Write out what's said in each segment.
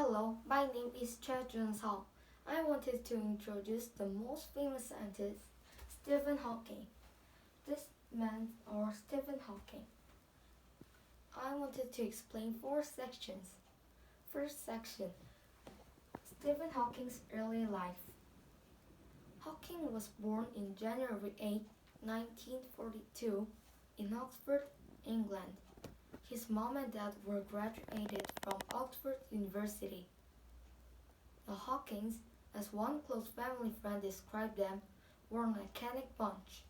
Hello, my name is Chejun Seo. I wanted to introduce the most famous scientist, Stephen Hawking. This man or Stephen Hawking. I wanted to explain four sections. First section, Stephen Hawking's early life. Hawking was born in January 8, 1942 in Oxford, England. His mom and dad were graduated from Oxford University. The Hawkings, as one close family friend described them, were a mechanic bunch.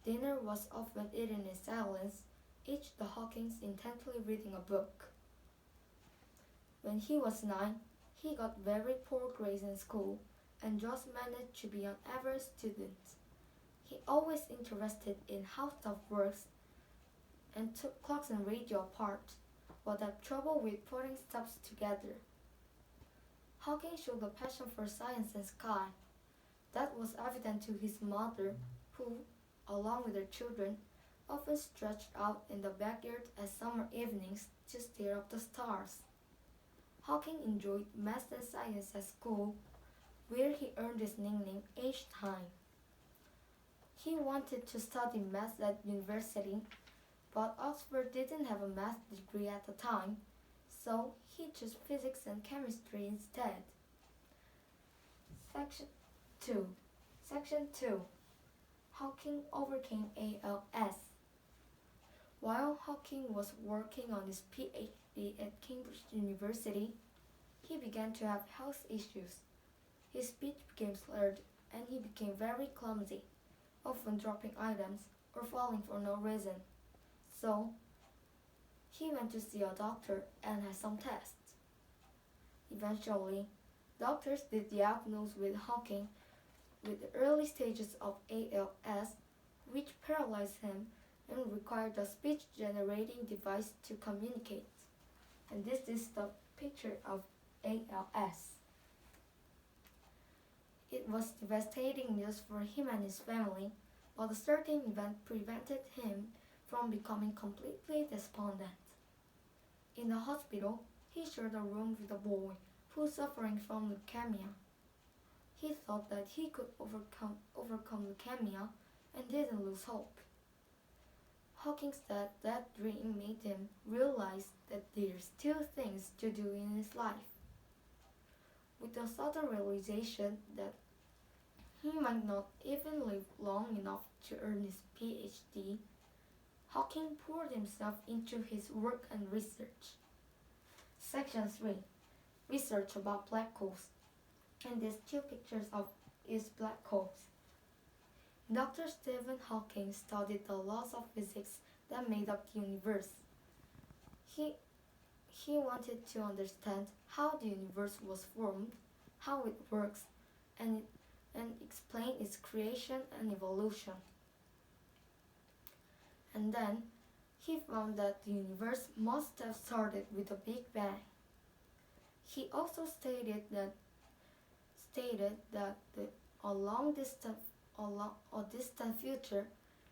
Dinner was often eaten in silence, each the Hawkings intently reading a book. When he was 9, he got very poor grades in school and just managed to be an average student. He always interested in how stuff works and took clocks and radio apart, but had trouble with putting stuff together. Hawking showed a passion for science and sky. That was evident to his mother, who, along with her children, often stretched out in the backyard at summer evenings to stare at the stars. Hawking enjoyed math and science at school, where he earned his nickname Einstein. He wanted to study math at university, but Oxford didn't have a math degree at the time, so he chose physics and chemistry instead. Section 2. Hawking overcame ALS. While Hawking was working on his PhD at Cambridge University, he began to have health issues. His speech became slurred and he became very clumsy, often dropping items or falling for no reason. So, he went to see a doctor and had some tests. Eventually, doctors did diagnose with Hawking with the early stages of ALS, which paralyzed him and required a speech-generating device to communicate. And this is the picture of ALS. It was devastating news for him and his family, but a certain event prevented him from becoming completely despondent. In the hospital, he shared a room with a boy who was suffering from leukemia. He thought that he could overcome leukemia and didn't lose hope. Hawking said that dream made him realize that there's still things to do in his life. With the sudden realization that he might not even live long enough to earn his PhD, Hawking poured himself into his work and research. Section 3. Research about black holes. And these two pictures of is black holes. Dr. Stephen Hawking studied the laws of physics that made up the universe. He wanted to understand how the universe was formed, how it works, and explain its creation and evolution. And then he found that the universe must have started with a Big Bang. He also stated that a distant future,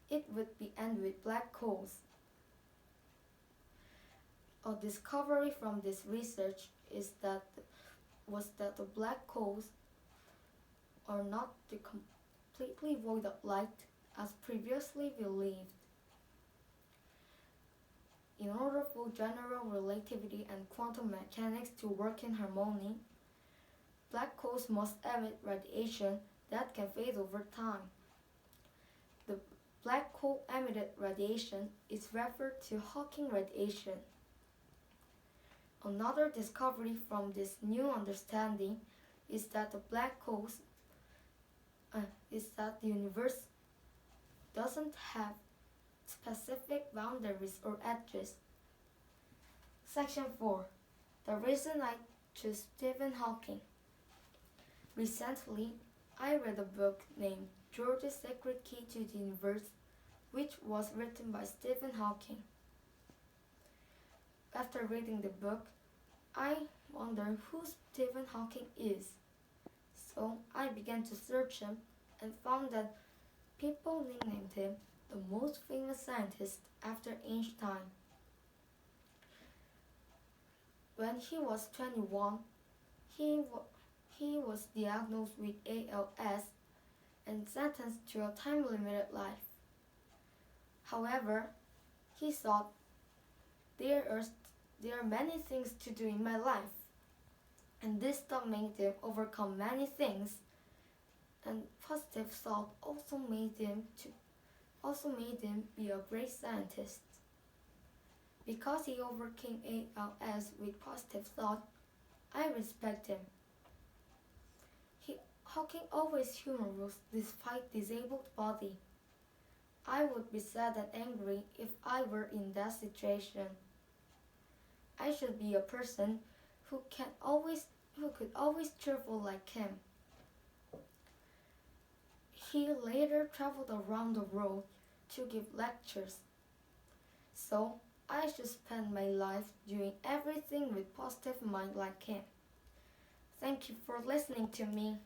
it would be end with black holes. A discovery from this research was that the black holes are not completely void of light as previously believed. In order for general relativity and quantum mechanics to work in harmony, black holes must emit radiation that can fade over time. The black hole emitted radiation is referred to Hawking radiation. Another discovery from this new understanding is that the universe doesn't have specific boundaries or edges. Section 4. The reason I chose Stephen Hawking. Recently, I read a book named George's Secret Key to the Universe, which was written by Stephen Hawking. After reading the book, I wondered who Stephen Hawking is. So I began to search him and found that people nicknamed him the most famous scientist after Einstein. When he was 21, he was diagnosed with ALS and sentenced to a time-limited life. However, he thought, there are many things to do in my life, and this thought made him overcome many things. And positive thought also made him be a great scientist. Because he overcame ALS with positive thought, I respect him. Hawking always humorous despite disabled body. I would be sad and angry if I were in that situation. I should be a person who could always cheerful like him. He later traveled around the world to give lectures. So I should spend my life doing everything with positive mind like him. Thank you for listening to me.